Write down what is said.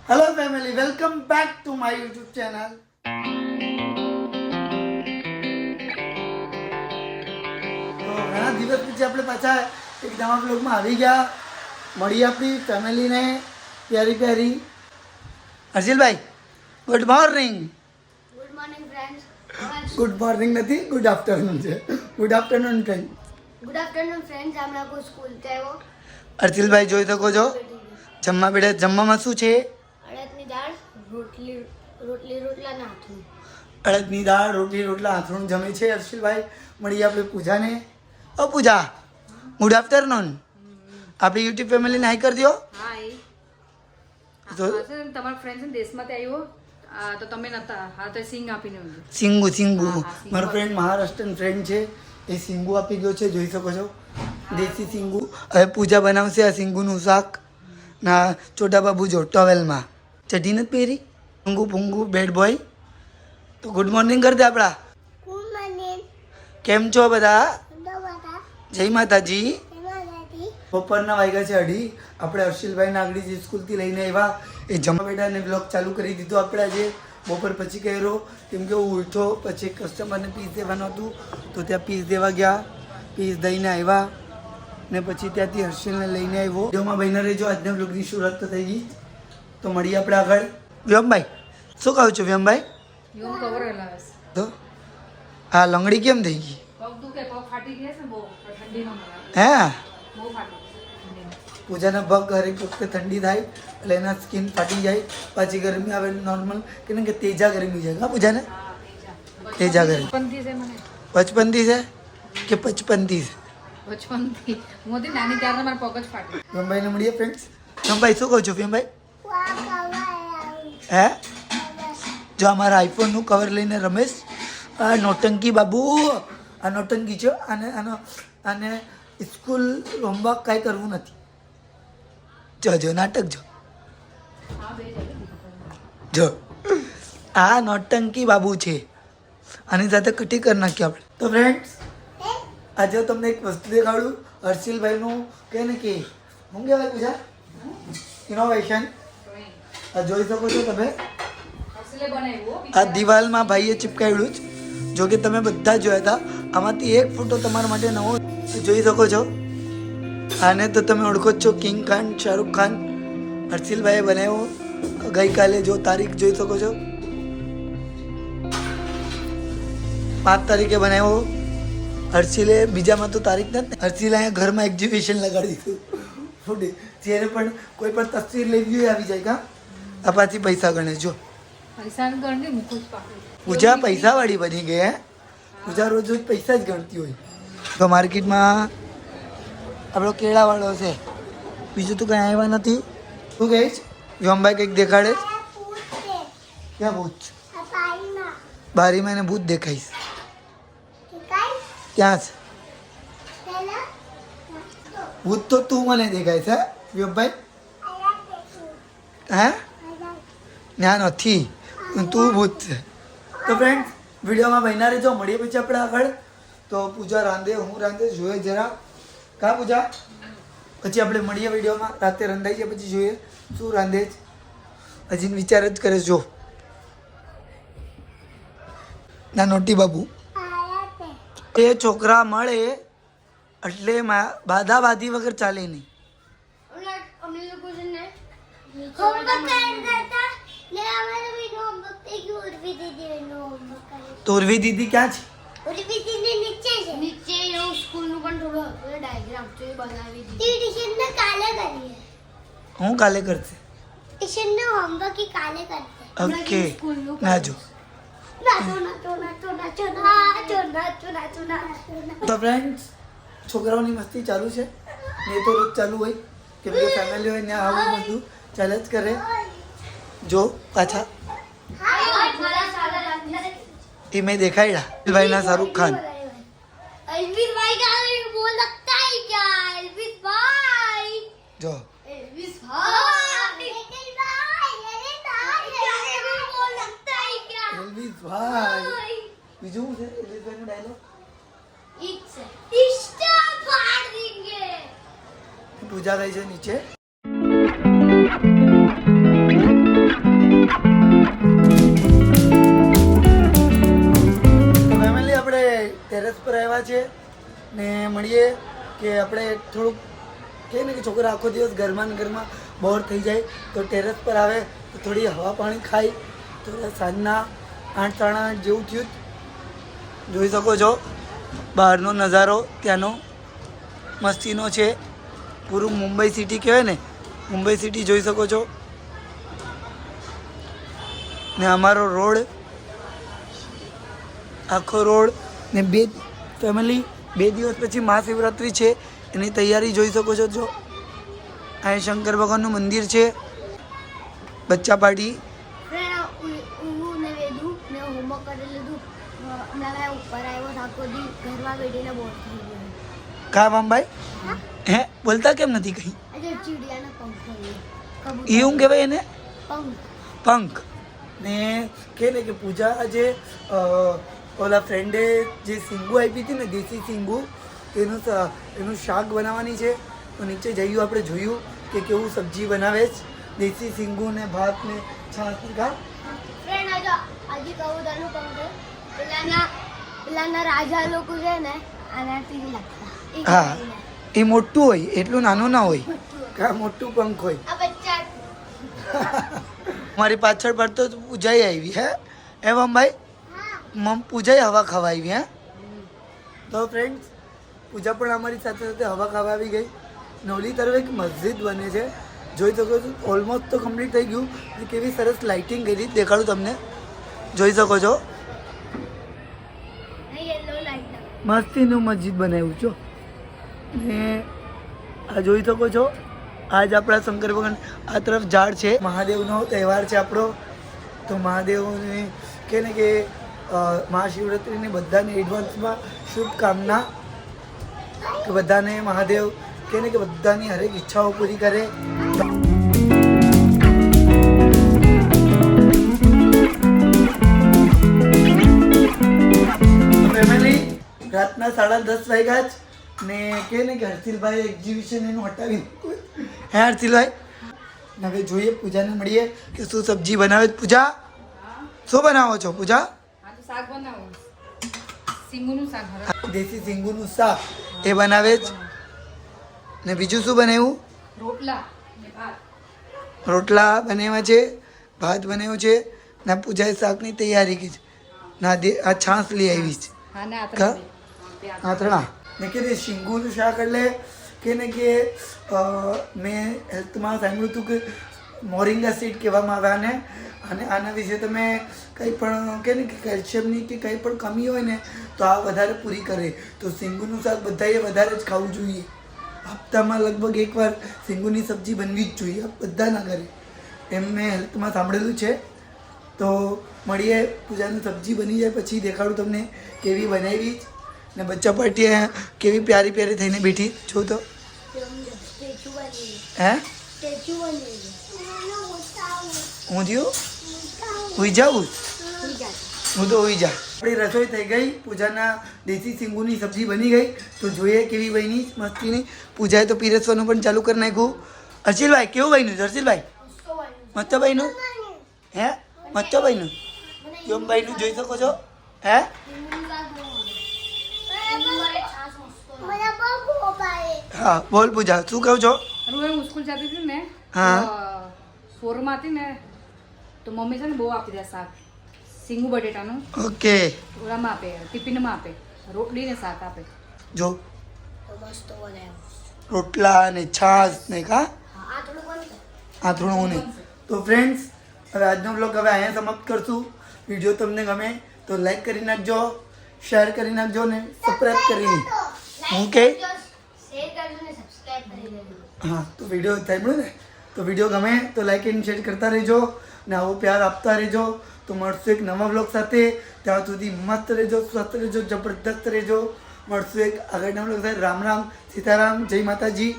Hello family, welcome back to my YouTube channel. તો ઘણા દિવસ પછી આપણે પાછા એક નવા બ્લોગમાં આવી ગયા. મળી આપણી ફેમિલીને પ્યારી પ્યારી. હર્ષિલભાઈ, good morning. Good morning friends. Good morning નથી, ગુડ આફ્ટરનૂન છે. Good afternoon friend. Good afternoon friends. હમણાં કોઈ સ્કૂલ થી આવ્યો. હર્ષિલભાઈ જોઈ શકો છો જમવા બેઠા. જમવામાં શું છે? અડદની દાળ, રોટલા ના હાથું. અડદની દાળ, રોટલા આથરું જમે છે હર્ષિલભાઈ. મળીએ આપણે પૂજાને. ઓ પૂજા, ગુડ આફ્ટરનૂન. આપણી યુટ્યુબ ફેમિલીને હાઈ કરી દો. હાય. તો તમારા ફ્રેન્ડ દેશમાંથી આવ્યો તો તમે નતા. હા તો સિંગ આપીને સિંગુ હા, હા, મારો ફ્રેન્ડ મહારાષ્ટ્રન ફ્રેન્ડ છે. એ સિંગુ આપી ગયો છે, જોઈ શકો છો. દેશી સિંગુ. હવે પૂજા બનાવશે આ સિંગુનું શાક. ના છોટા બાબુ જો ટવેલમાં ચઢી નથી પહેરી. પૂંગુ પૂંગુ બેડ બોય. તો ગુડ મોર્નિંગ કરી દે આપણા. Good morning. કેમ છો બધા? દવાતા જય માતાજી. એમાંથી બપોરના વાગ્યા છે 2:30. આપણે હર્ષિલભાઈને આગળ જે સ્કૂલથી લઈને આવ્યા એ જમવા બેઠા અને બ્લોગ ચાલુ કરી દીધો આપણે આજે બપોર પછી કર્યો. કેમ કે હું ઉઠ્યો પછી કસ્ટમરને પીસ દેવાનું હતું તો ત્યાં પીસ દેવા ગયા. પીસ દઈને આવ્યા ને પછી ત્યાંથી હર્ષિલને લઈને આવ્યો. વિડીયોમાં બહીને રહેજો. આજના બ્લોગની શરૂઆત તો થઈ ગઈ. તો મળીએ આપણે આગળ. વ્યોમભાઈ શું કહું છું? વ્યોમભાઈ યોમ કવર લાવે તો આ લંગડી કેમ થઈ ગઈ? પગ દુખે, પગ ફાટી ગયા છે બહુ ઠંડીનો હે બહુ ફાટી પૂજાના પગ હરેક વખતે ઠંડી થાય એટલે એના સ્કિન ફાટી જાય. પાછી ગરમી આવે નોર્મલ કે તેજા ગરમી જાય. હા પૂજાને તેજા ગરમી બચપનથી છે મને. બચપનથી છે કે પચપનથી છે? બચપનથી મોદી નાની ત્યારે મારા પગ જ ફાટી. વ્યોમભાઈને મળીએ ફ્રેન્ડ્સ. વ્યોમભાઈ શું કહું છું વ્યોમભાઈ? હે જો અમારા આઈફોનનું કવર લઈને રમેશ આ નોટંકી બાબુ આ નોટંકી છે. આને સ્કૂલ હોમવર્ક કાંઈ કરવું નથી. જો નાટક જો આ નોટંકી બાબુ છે. આની સાથે કટી કરી નાખીએ આપણે. તો ફ્રેન્ડ્સ આજે તમને એક વસ્તુ દેખાડું. હર્ષિલભાઈનું કે ને કે શું કહેવાય પૂજા? ઇનોવેશન. આ જોઈ શકો છો તમે. આ દિવાલમાં ભાઈએ ચિપકાવ્યું જ. જો કે તમે બધા જોયા હતા. આમાંથી એક ફોટો તમારા માટે નવો જોઈ શકો છો. આને તો તમે ઓળખો જ છો, કિંગ ખાન, શાહરુખ ખાન. હર્ષિલભાઈએ બનાવ્યો ગઈકાલે. જો તારીખ જોઈ શકો છો, 5 તારીખે બનાવ્યો હર્ષિલે. બીજામાં તો તારીખ નથી. હર્ષિલે અહીંયા ઘરમાં એક્ઝિબિશન લગાડી દીધું ફૂટી. જ્યારે પણ કોઈ પણ તસવીર લઈ ગઈ આવી જાય. કા આ પાછી પૈસા ગણે. જો પૈસા ગણતી મુખું જ પાકું. પૂજા પૈસાવાળી બની ગઈ. હે પૂજા રોજ રોજ પૈસા જ ગણતી હોય. તો માર્કેટમાં આપણો કેળાવાળો છે, બીજું તો કંઈ આવ્યા નથી. શું કહીશ? વ્યોમભાઈ કંઈક દેખાડે? ક્યાં ભૂત? બારીમાં એને ભૂત દેખાઈશ. ક્યાં છે ભૂત? તો તું મને દેખાય છે વ્યોમભાઈ. હે ના નથી, તું ભૂત છે. તો ફ્રેન્ડ વિડીયોમાં બન્યા રહેજો. મળીએ પછી આપણે આગળ. તો પૂજા રાંધે, હું રાંધે, જોઈએ જરા. કા પૂજા? પછી આપણે મળીએ વિડીયોમાં. રાતે રંધાઈ જાય પછી જોઈએ શું રાંધે જ. હજી વિચાર જ કરે. જો ના નોટી બાબુ એ છોકરા મળે એટલે બાધા બાધી વગર ચાલે નહીં. અમને લોકો છે ને હોમવર્ક કરતા હતા ને અમારે બી હોમવર્ક થઈ ગયું. ઉર્વી દીદીનું હોમવર્ક કર્યું. તો ઉર્વી દીદી ક્યાં છે? ઉર્વી દીદી નીચે છે. નીચે એવું સ્કૂલનું પણ થોડું ડાયગ્રામ છે એ બનાવી દીધી. ટ્યુશન ને કાલે કરીએ. હું કાલે કરશે. ટ્યુશન નું હોમવર્ક ઈ કાલે કરશે. ઓકે ના જો. તો ફ્રેન્ડ્સ છોકરાઓની મસ્તી ચાલુ છે. ને તો રોજ ચાલુ હોય કે બધું ફેમિલી હોય ને આવું બધું ચાલે જ કરે. જો પાછા એ મેં દેખાડ્યા ભાઈના શાહરુખ ખાન. एल्विस भाई का वो लगता है क्या? एल्विस भाई જો एल्विस भाई लिटिल भाई अरे भाई वो लगता है क्या? એલ્વિસ ભાઈ. બીજું શું છે એલ્વિસ ભાઈનો ડાયલોગ? इट्स इस्टा फाड़ देंगे. પૂજા ગઈ છે નીચે. મળીએ કે આપણે થોડુંક કહે ને કે છોકરા આખો દિવસ ઘરમાં ને ઘરમાં બોર થઈ જાય તો ટેરેસ પર આવે તો થોડી હવા પાણી ખાય તો સાંજના 8 સાડા 8 જેવું થયું જોઈ શકો છો બહારનો નજારો ત્યાંનો મસ્તીનો છે પૂરું મુંબઈ સિટી કહેવાય ને મુંબઈ સિટી જોઈ શકો છો ને અમારો રોડ આખો રોડ ને ફેમિલી 2 દિવસ પછી મહાશિવરાત્રિ છે એની તૈયારી જોઈ શકો છો જો અહીં શંકર ભગવાનનું મંદિર છે બચ્ચા પાર્ટી હું ને વેદુ મેં હોમવર્ક કરી લીધું હમણાં મેં ઉપર આવ્યો આખો દી ઘરમાં બેઠીને બોર થઈ ગયો કા મામભાઈ હે બોલતા કેમ નથી કहीं આજે ચીડિયાનો પંખ હોય એ શું કહેવાય એને પંખ પંખ ને કે ને કે પૂજા આજે ઓલા ફ્રેન્ડે જે સિંગુ આપી હતી ને દેશી સિંગુ એનું શાક બનાવવાની છે તો નીચે જયું આપણે જોયું કે કેવું સબ્જી બનાવે છે દેશી સિંગુ ને ભાત ને છાશ ને કા ફ્રેન્ડ આજે કબૂતરનું પંખ પેલાના રાજા લોકો છે ને આનાથી લાગતા હા એ મોટું હોય એટલું નાનું ના હોય કા મોટું પંખ હોય આ બચ્ચા મારી પાછળ પડતો પૂજાઈ આવી હે એમ ભાઈ મમ પૂજાઈ હવા ખાવા આવી હે તો ફ્રેન્ડ્સ પૂજા પણ અમારી સાથે સાથે હવા ખાવા આવી ગઈ નવલી તરફ એક મસ્જિદ બને છે જોઈ શકો છો ઓલમોસ્ટ તો કમ્પ્લીટ થઈ ગયું કેવી સરસ લાઇટિંગ કરી દેખાડું તમને જોઈ શકો છો મસ્તીનું મસ્જિદ બનાવ્યું છો ને આ જોઈ શકો છો આજ આપણા શંકર ભગવાન આ તરફ ઝાડ છે મહાદેવનો તહેવાર છે આપણો તો મહાદેવને કે ને કે મહાશિવરાત્રિની બધાને એડવાન્સમાં શુભકામના કે બધાને મહાદેવ કે ને કે બધાની હરેક ઈચ્છાઓ પૂરી કરે ફેમિલી રાતના 10:30 વાગ્યા જ ને કે ને કે હર્ષિલભાઈ એક્ઝિબિશન એનું હટાવી હે હર્ષિલભાઈ હવે જોઈએ પૂજાને મળીએ કે શું સબ્જી બનાવે પૂજા શું બનાવો છો પૂજા શાક બનાવો સિંગુનું શાક દેશી સિંગુનું શાક એ બનાવે જ ને બીજું શું બનાવ્યું રોટલા ને ભાત રોટલા બનાવ્યા છે ભાત બનાવ્યું છે ને પૂજાએ શાકની તૈયારી કરી છે ના આ છાશ લઈ આવી છે હા ને આથણા ને કે સિંગુનું શાક એટલે કે ને કે મેં હેલ્થમાં સાંભળ્યું હતું કે મોરિંગા સીડ કહેવામાં આવે આને અને આના વિશે તમે કંઈ પણ કે ને કે કેલ્શિયમની કે કંઈ પણ કમી હોય ને તો આ વધારે પૂરી કરે તો સિંગુનું શાક બધાએ વધારે જ ખાવું જોઈએ હપ્તામાં લગભગ એકવાર સિંગુની સબ્જી બનવી જ જોઈએ બધાના ઘરે એમ મેં હેલ્થમાં સાંભળેલું છે તો મળીએ પૂજાની સબ્જી બની જાય પછી દેખાડું તમને કેવી બનાવી ને બચ્ચા પાર્ટી કેવી પ્યારી પ્યારી થઈને બેઠી છો તો હે હું થયું ઉઈ જાઉં હું તો ઉઈ જા આપણી રસોઈ થઈ ગઈ પૂજાના દેશી સિંગુની સબ્જી બની ગઈ તો જોઈએ કેવી બની મસ્તીની પૂજાએ તો પીરસવાનું પણ ચાલુ કરી નાખ્યું હર્ષિલભાઈ કેવું બન્યું હર્ષિલભાઈ મસ્ત બન્યું હે મસ્ત બન્યું કેમ બન્યું જોઈ શકો છો હે હા બોલ પૂજા શું કહો છો હું સ્કૂલ જતી હતી ને હા. ફોરમાં હતી ને તો મમ્મી છે ને બહુ આપી દે શાક સિંગુ બટેટાનું ઓકે ઓલામાં આપે ટિફિનમાં આપે રોટલી ને શાક આપે જો રોટલા ને છાશ ને કા આથણું ને તો ફ્રેન્ડ્સ હવે આજનો બ્લોગ હવે અહીંયા સમાપ્ત કરશું વિડીયો તમને ગમે તો લાઈક કરી નાખજો શેર કરી નાખજો ને સબસ્ક્રાઈબ કરી હું કે હા તો વિડીયો સાંભળ્યું ને તો વિડીયો ગમે તો લાઈક એન્ડ શેર કરતા રહેજો ને આવો પ્યાર આપતા રહેજો તો મળશું એક નવા બ્લોગ સાથે ત્યાં સુધી મસ્ત રહેજો સ્વસ્થ રહેજો જબરદસ્ત રહેજો મળશું એક આગળના બ્લોગ સાથે રામ રામ સીતારામ જય માતાજી